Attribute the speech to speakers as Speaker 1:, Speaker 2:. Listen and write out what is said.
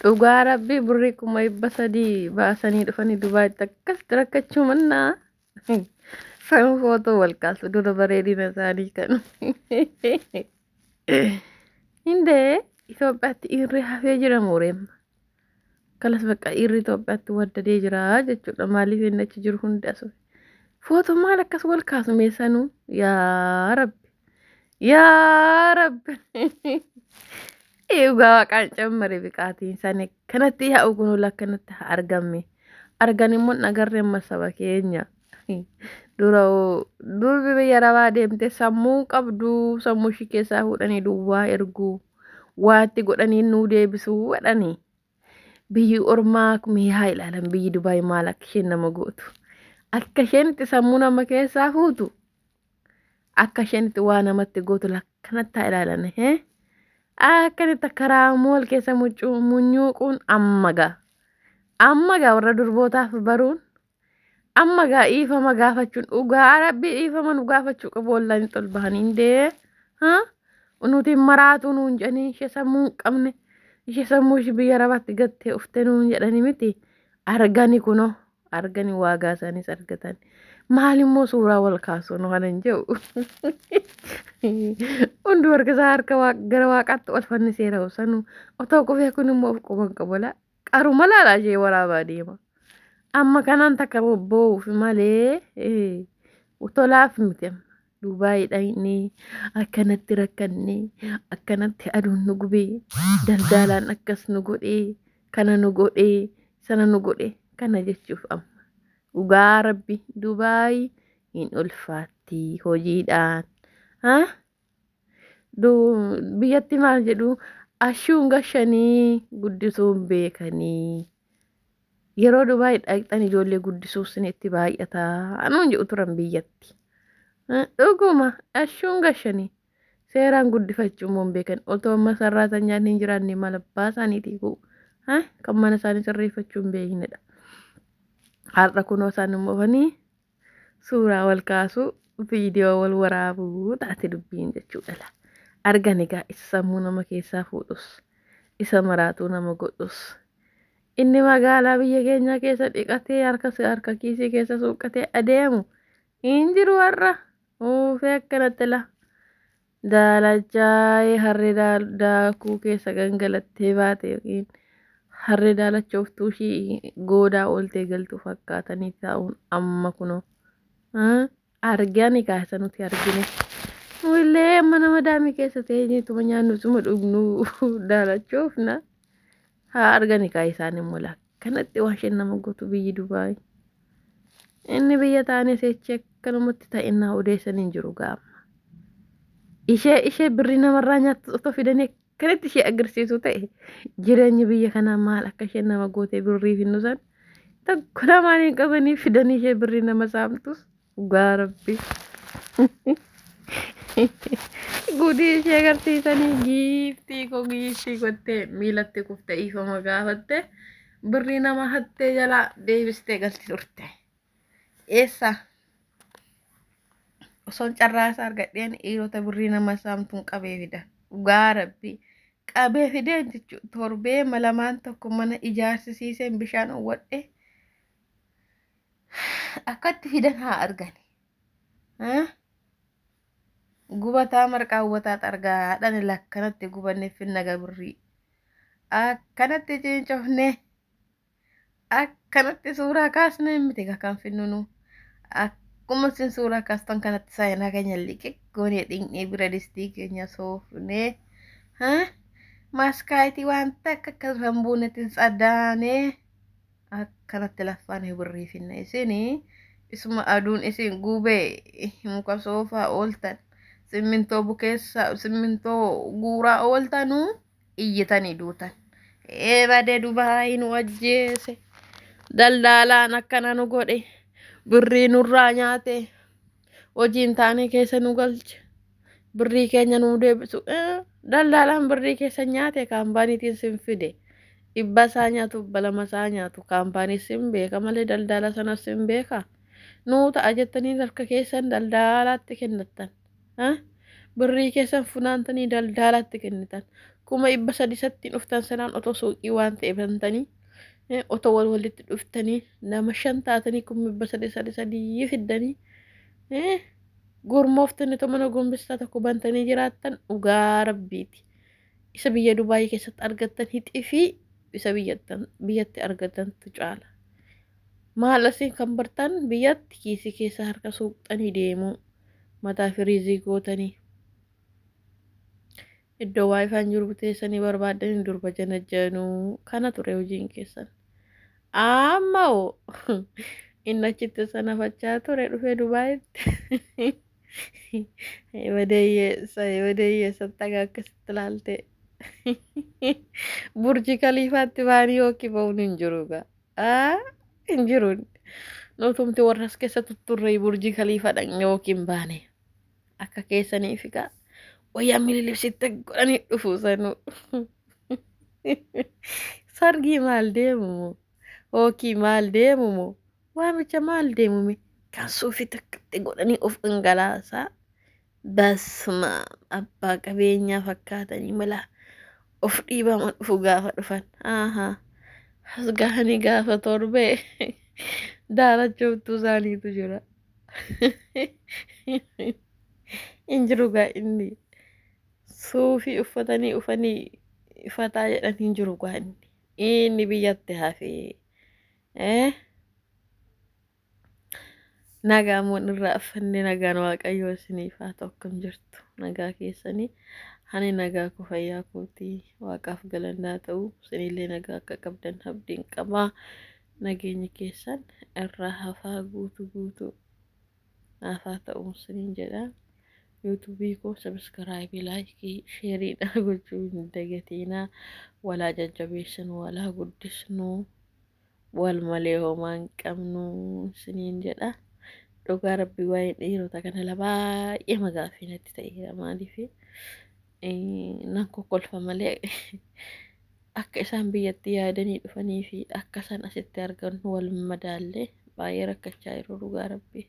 Speaker 1: Dhugaa rabbii birrii 300 baasanii dhufanii Dubaayitti akkasitti rakkachuu mannaa. San footoo wal kaasu dura bareedina isaanii kan. Hindee Itoophiyaatti irri hafee jira mooreemma. Kalas bakka irri Itoophiyaatti waddadee jira jechuudha. Maaliif inni achi jiru hundi asuma. Footoo maal akkas wal kaasu meessanuu? Yaa Rabbi. Yaa Rabbi. Dhugaa waaqaan cammare biqaatiin sani kanatti yaa'u kun lakkanatti argamme. Argan immoo nagarree amma saba keenya. Durbi biyya rabaa deemte sammuu qabdu sammuu ishii keessaa fuudhanii duwwaa erguu waatti godhanii nuu deebisuu godhanii. Biyyi ormaa mee haa ilaalan biyyi Dubaay maal akka isheen nama gootu. Akka isheen itti sammuu nama keessaa fuutu. Akka isheen itti waa namatti gootu lakkanatti haa ilaalan. Akkanitti karaa mool keessa munyuuquun ammagaa warra durbootaaf baruun ammagaa dhiifama gaafachuun dhugaa rabbii dhiifama nu gaafachuu qabu wallaani tol bahanii indee nuti maraatu nuun jedhanii ishee sammuu hin qabne ishee sammuu ishee biyya rabaatti gattee ufte nuun jedhanii miti argani kunoo argani waagaa isaaniis argatan maalimmoo suuraa wal kaasuu nu kanan jedhu hundi wargisaa harka gara waaqaatti ol fanniseera sanuu otoo qufee kun immoo of quban qabola qaruma laalaa ishee waraabaa deema. Amma kanaan takka bobba'uuf malee tolaaf miti Dubaayidha inni akkanatti rakkannee akkanatti aduun nu gubee daldalaan akkas nu godhee kana nu godhee sana nu godhee kana jechuuf amma dhugaa rabbi Dubaay hin ulfaatti hojiidhaan biyyatti maal jedhu ashuun gashanii guddisuun beekanii. Yeroo Dubaay dhaqxan ijoollee guddisuuf isinitti baay'ataa anuun jedhu turan biyyatti. Dhuguma ashuun gashanii seeraan guddifachuu immoo hin beekan otoo amma sarraatan nyaanni hin jiraanne mala baasaaniitii kan mana isaanii sirreeffachuu hin beeknedha. Har'a kunoo isaan immoo fanii suuraa wal kaasuu viidiyoo wal waraabuu taate dubbiin jechuudha. Argan egaa isa sammuu nama keessaa fuudhus isa maraatuu nama godhus. Inni magaalaa biyya keenya keessa dhiqatee harka kiisii keessa suuqatee adeemu hin jiru har'a oofee akkanatti la daalachaa harree daakuu keessa gangalattee baate yookiin harree daalachooftuu ishii goodaa ooltee galtu fakkaatanii taa'uun amma kunoo argani kaasa nuti argine illee amma nama daamii keessa teenyeetuma nyaannu suma dhugnu daalachoofna. Haa argani kaa isaan immoo lakkanatti waan isheen nama gootu biyyi Dubaay. Inni biyya taane seechi akkanumatti ta'innaa odeessan hin jiru gaama. Ishee birrii namarraa nyaattu otoo fidanii akkanatti ishee agarsiisu ta'e jireenyi biyya kanaa maal akka isheen nama gootee birrii finnusan tokko lamaan hin qabanii fidanii ishee birrii nama saamtus dhugaa rabbi. Gudii ishee agarsiisanii giiftii gottee miilatti kuftee dhiifama gaafatte birrii nama hattee jalaa deebistee galti turte. Eessa osoon carraasaa argadheen dhiirota birrii nama saamtuun qabee fida. Dhugaa rabbii qabee fidee jechuudha. Torbee malamaan tokko mana ijaarsisiiseen bishaan uwwadhe akkatti fidan haa argani. Gubataa marqaa uwwataa argaa haadhan lakkanatti gubanne finna gabirrii akkanatti cincofne akkanatti suuraa kaasne miti kan finnunu akkuma sin suuraa kaastan kanatti saayinaa keenya liqe goonee dhiqnee bira distii keenya soofne maaskaayitii wanta akka kan buunetiin saddaane akkanatti laffaan birrii finna isinii isuma aduun isin gubee muka soofaa ooltan. Simmintoo bukeessa simmintoo guuraa ooltanuu iyyatanii duutan. Badee Dubaay nu ajjeese daldaalaan akkana nu godhe birrii nurraa nyaate hojiin taane keessa nu galche birrii keenya nu deebisu daldaalaan birrii keessa nyaate kaampaaniitiin sin fide dhibba isaa nyaatu balama isaa nyaatu kaampaanii sin beeka malee daldaala sanas sin beeka nuu ta'a jettanii harka keessan daldaalaatti kennatan. Birrii keessan funaantanii daldaalatti kennitan kuma dhibba sadi sattiin dhuftan sanaan otoo suuqii waan ta'e bantanii otoo walitti dhuftanii nama 5 taatanii kuma dhibba sadii fiddanii gurmooftanii otoo mana gombistaa tokko bantanii jiraattan dhugaa rabbiiti. Isa biyya Dubaayii keessatti argattan hixii fi isa biyyatti argattantu caala. Maal asiin kan bartan biyyatti kiisii keessa harka suuqxanii deemuu mataa firiizii gootanii. Iddoo waayifaan jiru teessanii barbaadanii durba janajjanuu kana ture hojiin keessan. Amma hoo inni achitti sana fachaa ture dhufee Dubaayitti. Wadeeyyeessa tagaa akkasitti ilaalte. Burji Kaliifaatti baanii yookiin ba'uun hin jiru gaa. Hin jiru. Nutumti warras keessa tutturree Burji Kaliifaa dhaqne yookiin baane. Akka keessaniif gaa. Wayyaa mililibsitti godhanii dhufu sanuu. Sargii maal deemu yookiin maal deemu waamicha maal deemu kan suufii takkatti godhanii of dhangalaasaa. Basma abbaa qabeenyaa fakkaatanii mala of dhiibama dhufu gaafa dhufan. As gahanii gaafa torbee daalachooftuu isaaniitu jira. Hin jiru gaa inni. Suufii uffatanii ufanii ifataa jedhan hin jiru gaa inni biyyatti hafee nagaa moon irraa affanne nagaan waaqayyoo isiniif haa ta'u akkam jirtu nagaa keessanii hani nagaa ku fayyaa kootii waaqaaf galannaa ta'u isinillee nagaa akka qabdan abdiin qabaa nageenyi keessan irraa hafaa guutuu naafaa ta'u isiniin jedha. YouTube ko subscribe like share gochuu hin dagatinaa walaa jajjabeessan walaa guddisnu wal malee homaa hin qabnu isiniin jedha. Dhugaa rabbii waa'ee dhiirota kana baay'ee magaaffii natti ta'eera maaliif nan kokkolfa malee akka isaan biyyatti yaadanii dhufanii fi akka isaan asitti argan wal madaallee baay'ee rakkachaa jiru dhugaa rabbii.